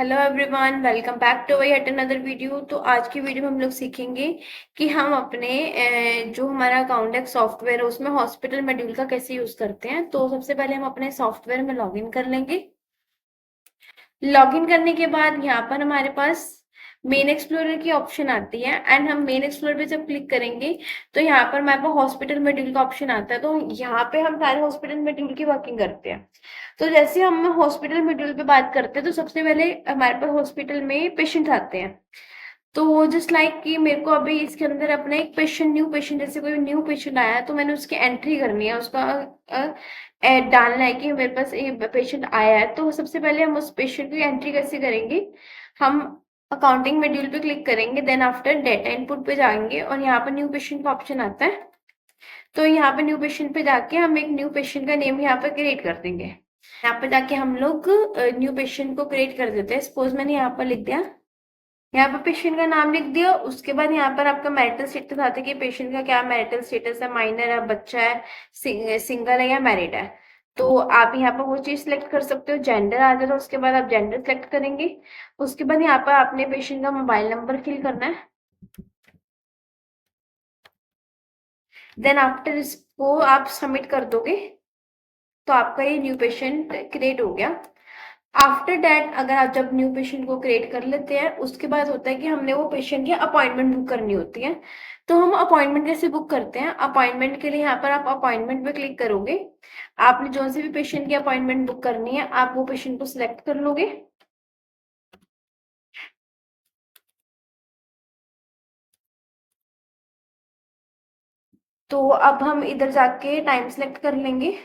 Hello everyone, welcome back to yet another video. तो आज की वीडियो में हम लोग सीखेंगे कि हम अपने जो हमारा अकाउंट है सॉफ्टवेयर है उसमें हॉस्पिटल मॉड्यूल का कैसे यूज करते हैं। तो सबसे पहले हम अपने सॉफ्टवेयर में लॉगिन कर लेंगे। लॉगिन करने के बाद यहाँ पर हमारे पास मेन एक्सप्लोरर की ऑप्शन आती है एंड हम मेन एक्सप्लोरर पे जब क्लिक करेंगे तो यहाँ पर हमारे पास हॉस्पिटल मॉड्यूल का ऑप्शन आता है। तो यहाँ पे हम सारे हॉस्पिटल मॉड्यूल की वर्किंग करते हैं। तो जैसे हम हॉस्पिटल मॉड्यूल पे बात करते हैं तो सबसे पहले हमारे पास हॉस्पिटल में पेशेंट आते हैं। तो जस्ट लाइक कि मेरे को अभी इसके अंदर अपना एक पेशेंट न्यू पेशेंट जैसे कोई न्यू पेशेंट आया तो मैंने उसकी एंट्री करनी है, उसका डालना है कि मेरे पास ये पेशेंट आया है। तो सबसे पहले हम उस पेशेंट की एंट्री कैसे करेंगे, हम अकाउंटिंग मॉड्यूल पे क्लिक करेंगे, देन आफ्टर डेटा इनपुट पे जाएंगे और यहाँ पर न्यू पेशेंट का ऑप्शन आता है। तो यहाँ पे न्यू पेशेंट पे जाके हम एक न्यू पेशेंट का नेम यहाँ पर क्रिएट कर देंगे। यहाँ पे जाके हम लोग न्यू पेशेंट को क्रिएट कर देते हैं। सपोज मैंने यहाँ पर लिख दिया, यहाँ पर पेशेंट का नाम लिख दिया। उसके बाद यहाँ पर आपका मैरिटल स्टेटस आता है कि पेशेंट का क्या मैरिटल स्टेटस है, माइनर है, बच्चा है, सिंगल है या मैरिड है। तो आप यहाँ पर वो चीज सिलेक्ट कर सकते हो। जेंडर आ जाएगा, उसके बाद आप जेंडर सेलेक्ट करेंगे। उसके बाद यहाँ पर आपने पेशेंट का मोबाइल नंबर फिल करना है। देन आफ्टर इसको आप सबमिट कर दोगे तो आपका ये न्यू पेशेंट क्रिएट हो गया। आफ्टर दैट अगर आप जब न्यू पेशेंट को क्रिएट कर लेते हैं उसके बाद होता है कि हमने वो पेशेंट की अपॉइंटमेंट बुक करनी होती है। तो हम अपॉइंटमेंट कैसे बुक करते हैं, अपॉइंटमेंट के लिए यहाँ पर आप अपॉइंटमेंट पे क्लिक करोगे। आपने जो से भी पेशेंट की अपॉइंटमेंट बुक करनी है आप वो पेशेंट को सिलेक्ट कर लोगे। तो अब हम इधर जाके टाइम सेलेक्ट कर लेंगे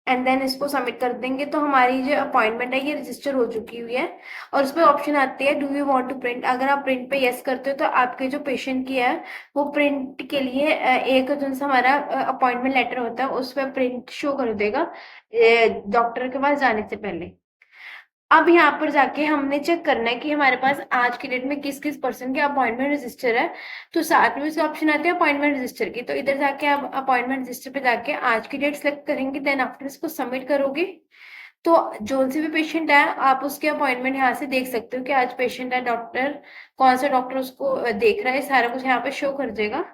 एंड देन इसको सबमिट कर देंगे। तो हमारी जो अपॉइंटमेंट है ये रजिस्टर हो चुकी हुई है और उसमें ऑप्शन आती है do you want to print. अगर आप प्रिंट पे यस करते हो तो आपके जो पेशेंट की है वो प्रिंट के लिए एक जो सा हमारा अपॉइंटमेंट लेटर होता है उस पर प्रिंट शो कर देगा डॉक्टर के पास जाने से पहले। अब यहाँ पर जाके हमने चेक करना है कि हमारे पास आज की डेट में किस किस पर्सन के अपॉइंटमेंट रजिस्टर है। तो साथ में उसका ऑप्शन आती है अपॉइंटमेंट रजिस्टर की। तो इधर जाके आप अपॉइंटमेंट रजिस्टर पे जाके आज की डेट सेलेक्ट करेंगे, देन आफ्टर इसको सबमिट करोगे। तो जो से भी पेशेंट है आप उसके अपॉइंटमेंट यहाँ से देख सकते हो कि आज पेशेंट है, डॉक्टर कौन सा डॉक्टर उसको देख रहा है, सारा कुछ यहाँ पे शो कर देगा।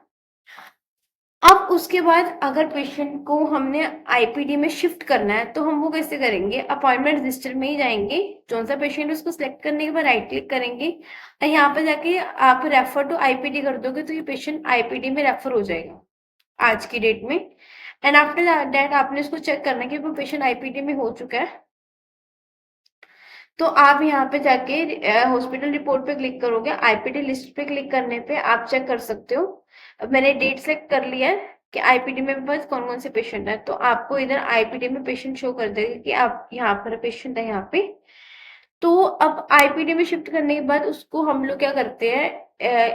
अब उसके बाद अगर पेशेंट को हमने आईपीडी में शिफ्ट करना है तो हम वो कैसे करेंगे, अपॉइंटमेंट रजिस्टर में ही जाएंगे, कौन सा पेशेंट है उसको सिलेक्ट करने के बाद राइट क्लिक करेंगे और यहाँ पे जाके आप रेफर टू आईपीडी कर दोगे तो ये पेशेंट आईपीडी में रेफर हो जाएगा आज की डेट में। एंड आफ्टर दैट आपने उसको चेक करना है कि वो पेशेंट आईपीडी में हो चुका है। तो आप यहाँ पे जाके हॉस्पिटल रिपोर्ट पे क्लिक करोगे, आईपीडी लिस्ट पे क्लिक करने पे आप चेक कर सकते हो। अब मैंने डेट सेलेक्ट कर लिया है कि आईपीडी में बस कौन कौन से पेशेंट है। तो आपको इधर आईपीडी में पेशेंट शो कर देगा कि आप यहाँ पर पेशेंट है यहाँ पे। तो अब आईपीडी में शिफ्ट करने के बाद उसको हम लोग क्या करते हैं,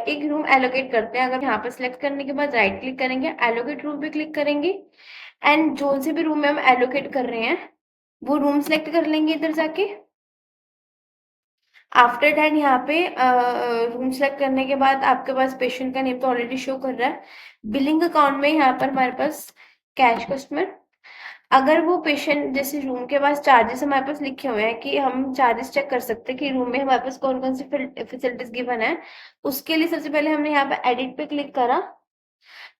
एक रूम एलोकेट करते हैं। अगर यहाँ पर सिलेक्ट करने के बाद राइट क्लिक करेंगे, एलोकेट रूम पे क्लिक करेंगे एंड जो से भी रूम में हम एलोकेट कर रहे हैं वो रूम सेलेक्ट कर लेंगे इधर जाके। आफ्टर दैट यहाँ पे रूम सेलेक्ट करने के बाद आपके पास पेशेंट का नेम तो ऑलरेडी शो कर रहा है। बिलिंग अकाउंट में यहाँ पर हमारे पास कैश कस्टमर, अगर वो पेशेंट जैसे रूम के पास चार्जेस हमारे पास लिखे हुए हैं कि हम चार्जेस चेक कर सकते हैं कि रूम में हमारे पास कौन कौन सी फैसिलिटीज गिवन है। उसके लिए सबसे पहले हमने यहाँ पे एडिट पे क्लिक करा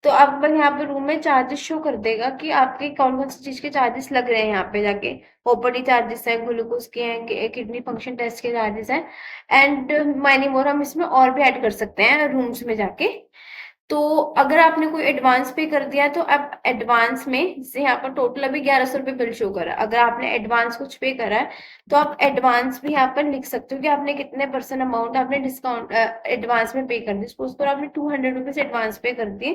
तो अब यहाँ पे रूम में चार्जेस शो कर देगा कि आपके कौन कौन सी चीज के चार्जेस लग रहे हैं। यहाँ पे जाके ओपीडी चार्जेस है, ग्लूकोज के हैं, किडनी फंक्शन टेस्ट के चार्जेस है एंड मैनी मोर। हम इसमें और भी ऐड कर सकते हैं रूम्स में जाके। तो अगर आपने कोई एडवांस पे कर दिया तो आप एडवांस में जैसे यहाँ पर टोटल अभी 1100 रुपये बिल शो करा, अगर आपने एडवांस कुछ पे करा है तो आप एडवांस भी यहाँ पर लिख सकते हो कि आपने कितने परसेंट अमाउंट आपने डिस्काउंट एडवांस में पे कर दी। सपोज पर आपने 200 रुपीज एडवांस पे कर दिए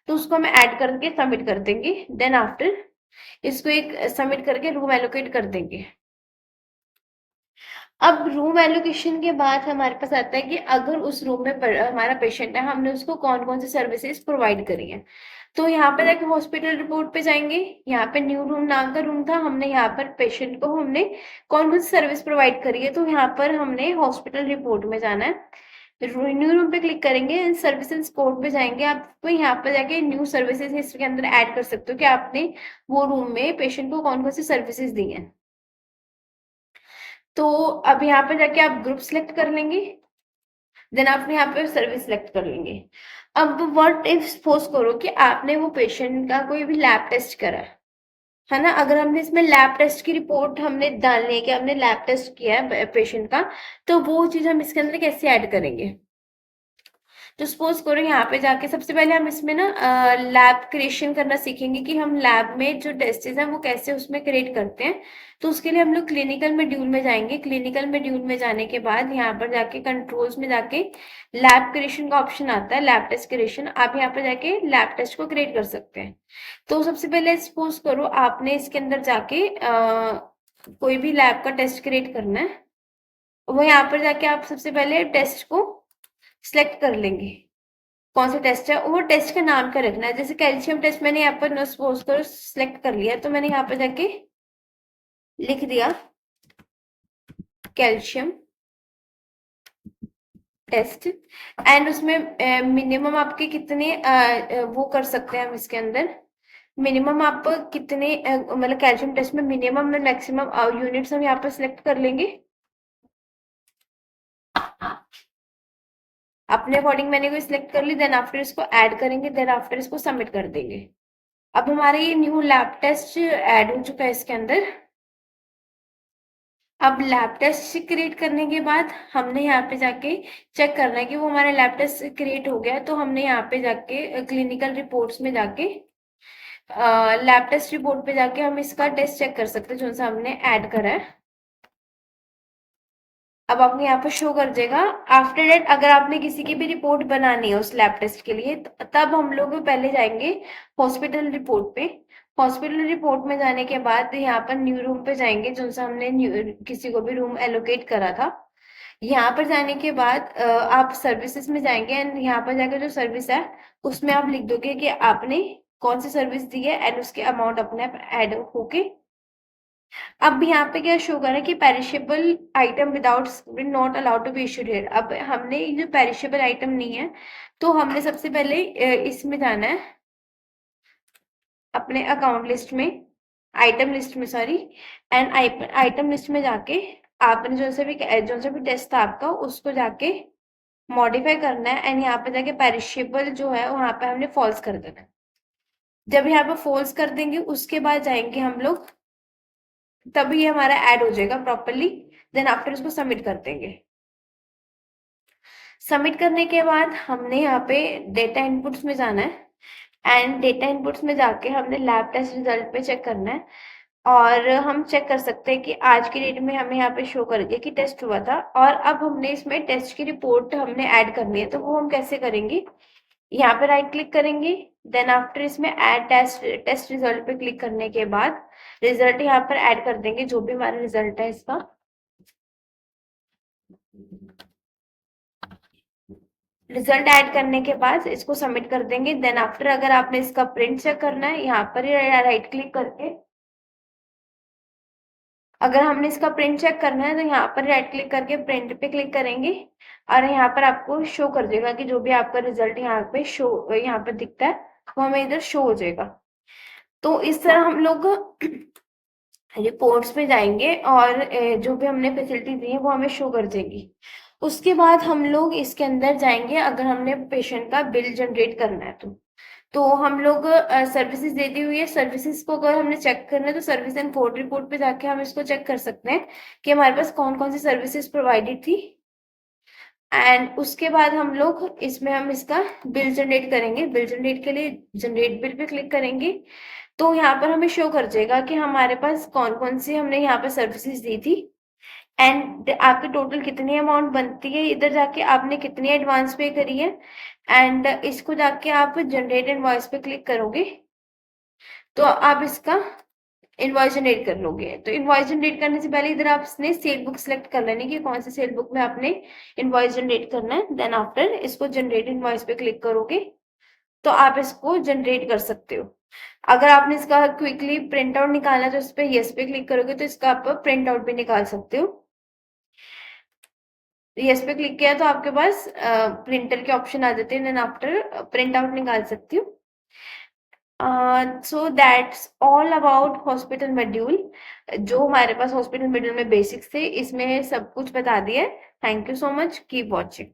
तो उसको हम ऐड करके सबमिट कर देंगे। देन आफ्टर इसको एक सबमिट करके रूम एलोकेट कर देंगे। अब रूम एलोकेशन के बाद हमारे पास आता है कि अगर उस रूम में हमारा पेशेंट है हमने उसको कौन कौन सी सर्विसेज प्रोवाइड करी है। तो यहाँ पर जाके हॉस्पिटल रिपोर्ट पे जाएंगे, यहाँ पे न्यू रूम नाम का रूम था, हमने यहाँ पर पेशेंट को हमने कौन कौन सी सर्विस प्रोवाइड करी है। तो यहाँ पर हमने हॉस्पिटल रिपोर्ट में जाना है, न्यू रूम पे क्लिक करेंगे, सर्विसेज कोड पे जाएंगे। आपको यहाँ पर जाके न्यू सर्विसेज हिस्ट्री के अंदर ऐड कर सकते हो कि आपने वो रूम में पेशेंट को कौन कौन सी सर्विसेज दी है। तो अब यहाँ पे जाके आप ग्रुप सिलेक्ट कर लेंगे, देन आप यहाँ पे सर्विस सिलेक्ट कर लेंगे। अब व्हाट इफ सपोज करो कि आपने वो पेशेंट का कोई भी लैब टेस्ट करा है ना, अगर हमने इसमें लैब टेस्ट की रिपोर्ट हमने डालनी है कि हमने लैब टेस्ट किया है पेशेंट का, तो वो चीज हम इसके अंदर कैसे ऐड करेंगे? तो सपोज करो यहाँ पे जाके सबसे पहले हम इसमें ना लैब क्रिएशन करना सीखेंगे कि हम लैब में जो टेस्टेस हैं वो कैसे उसमें क्रिएट करते हैं। तो उसके लिए हम लोग क्लिनिकल मॉड्यूल में जाएंगे। क्लिनिकल मॉड्यूल में जाने के बाद यहाँ पर जाके कंट्रोल्स में जाके लैब क्रिएशन का ऑप्शन आता है, लैब टेस्ट क्रिएशन। आप यहाँ पर जाके लैब टेस्ट को क्रिएट कर सकते हैं। तो सबसे पहले सपोज करो आपने इसके अंदर जाके कोई भी लैब का टेस्ट क्रिएट करना है, वो यहाँ पर जाके आप सबसे पहले टेस्ट को सिलेक्ट कर लेंगे। कौन सा टेस्ट है, वो टेस्ट का नाम क्या रखना है। जैसे कैल्शियम टेस्ट मैंने यहाँ पर सपोज करो सिलेक्ट कर लिया, तो मैंने यहाँ पर जाके लिख दिया कैल्शियम टेस्ट। एंड उसमें मिनिमम आपके कितने वो कर सकते हैं हम इसके अंदर, मिनिमम आप कितने मतलब कैल्शियम टेस्ट में मिनिमम में मैक्सिमम यूनिट्स हम यहाँ पर सिलेक्ट कर लेंगे अपने अकॉर्डिंग। मैंने कोई सिलेक्ट कर ली, देन आफ्टर इसको ऐड करेंगे, देन आफ्टर इसको सबमिट कर देंगे। अब हमारा ये न्यू लैब टेस्ट ऐड हो चुका है इसके अंदर। अब लैब टेस्ट क्रिएट करने के बाद हमने यहाँ पे जाके चेक करना है कि वो हमारा लैब टेस्ट क्रिएट हो गया है। तो हमने यहाँ पे जाके क्लिनिकल रिपोर्ट्स में जाके लैब टेस्ट रिपोर्ट पे जाके हम इसका टेस्ट चेक कर सकते हैं जो सा हमने ऐड करा है। अब आपको यहाँ पर शो कर देगा। आफ्टर डेट अगर आपने किसी की भी रिपोर्ट बनानी है उस लैब टेस्ट के लिए, तब हम लोग पहले जाएंगे हॉस्पिटल रिपोर्ट पे। हॉस्पिटल रिपोर्ट में जाने के बाद यहाँ पर न्यू रूम पे जाएंगे जो सा हमने किसी को भी रूम एलोकेट करा था। यहाँ पर जाने के बाद आप सर्विसेज में जाएंगे एंड यहाँ पर जाकर जो सर्विस है उसमें आप लिख दोगे कि आपने कौन सी सर्विस दी है एंड उसके अमाउंट अपने आप ऐड होके। अब यहाँ पे क्या शो कर रहा है कि perishable item without not allowed to be issued here. अब हमने ये जो पेरिशेबल आइटम नहीं है, तो हमने सबसे पहले इसमें जाना है अपने अकाउंट लिस्ट में, आइटम लिस्ट में सॉरी, एंड आइटम लिस्ट में जाके आपने जो सा भी टेस्ट था आपका उसको जाके मॉडिफाई करना है एंड यहाँ पे जाके पेरिशेबल जो है वहां पे हमने फॉल्स कर देना है। जब यहाँ पे फॉल्स कर देंगे उसके बाद जाएंगे हम लोग, तभी ये हमारा ऐड हो जाएगा प्रॉपरली। देन आफ्टर इसको सबमिट कर देंगे। सबमिट करने के बाद हमने यहाँ पे डेटा इनपुट्स में जाना है एंड डेटा इनपुट्स में जाके हमने लैब टेस्ट रिजल्ट पे चेक करना है। और हम चेक कर सकते हैं कि आज की डेट में हमें यहाँ पे शो कर दिया कि टेस्ट हुआ था। और अब हमने इसमें टेस्ट की रिपोर्ट हमने ऐड करनी है, तो वो हम कैसे करेंगे? यहाँ पे राइट क्लिक करेंगे, देन आफ्टर इसमें ऐड टेस्ट रिजल्ट पे क्लिक करने के बाद रिजल्ट यहाँ पर ऐड कर देंगे, जो भी हमारा रिजल्ट है इसका। रिजल्ट ऐड करने के बाद इसको सबमिट कर देंगे। देन आफ्टर अगर आपने इसका प्रिंट चेक करना है, यहाँ पर राइट क्लिक करके अगर हमने इसका प्रिंट चेक करना है तो यहाँ पर राइट क्लिक करके प्रिंट पे क्लिक करेंगे और यहाँ पर आपको शो कर देगा कि जो भी आपका रिजल्ट यहाँ पे शो यहाँ पर दिखता है वो हमें इधर शो हो जाएगा। तो इस तरह हम लोग रिपोर्ट्स में जाएंगे और जो भी हमने फैसिलिटी दी है वो हमें शो कर देगी। उसके बाद हम लोग इसके अंदर जाएंगे अगर हमने पेशेंट का बिल जनरेट करना है तो हम लोग सर्विसेज दे दी हुई है, सर्विसेज को अगर हमने चेक करना है तो सर्विस एंड कोड रिपोर्ट पे जाके हम इसको चेक कर सकते हैं कि हमारे पास कौन कौन सी सर्विसेज प्रोवाइडेड थी। एंड उसके बाद हम लोग इसमें हम इसका बिल जनरेट करेंगे। बिल जनरेट के लिए जनरेट बिल पे क्लिक करेंगे तो यहाँ पर हमें शो कर जाएगा कि हमारे पास कौन कौन सी हमने यहाँ पर सर्विसेज दी थी एंड आपकी टोटल कितनी अमाउंट बनती है, इधर जाके आपने कितनी एडवांस पे करी है। एंड इसको जाके आप जनरेट इनवॉइस पे क्लिक करोगे तो आप इसका इनवॉइस जनरेट कर लोगे। तो इनवॉइस जनरेट करने से पहले इधर आपने सेल बुक सेलेक्ट कर लेनी कि कौन सी सेल बुक में आपने इनवॉइस जनरेट करना है। देन आफ्टर इसको जनरेट इनवॉइस पे क्लिक करोगे तो आप इसको जनरेट कर सकते हो। अगर आपने इसका क्विकली प्रिंट आउट निकालना है तो इस पे यस पे क्लिक करोगे तो इसका आप प्रिंट आउट भी निकाल सकते हो। यस पे क्लिक किया तो आपके पास प्रिंटर के ऑप्शन आ जाते हैं, देन आफ्टर प्रिंट आउट निकाल सकती हूँ। So that's all about hospital module. जो हमारे पास हॉस्पिटल मॉड्यूल में बेसिक्स थे, इसमें सब कुछ बता दिया है। Thank you so much, keep watching.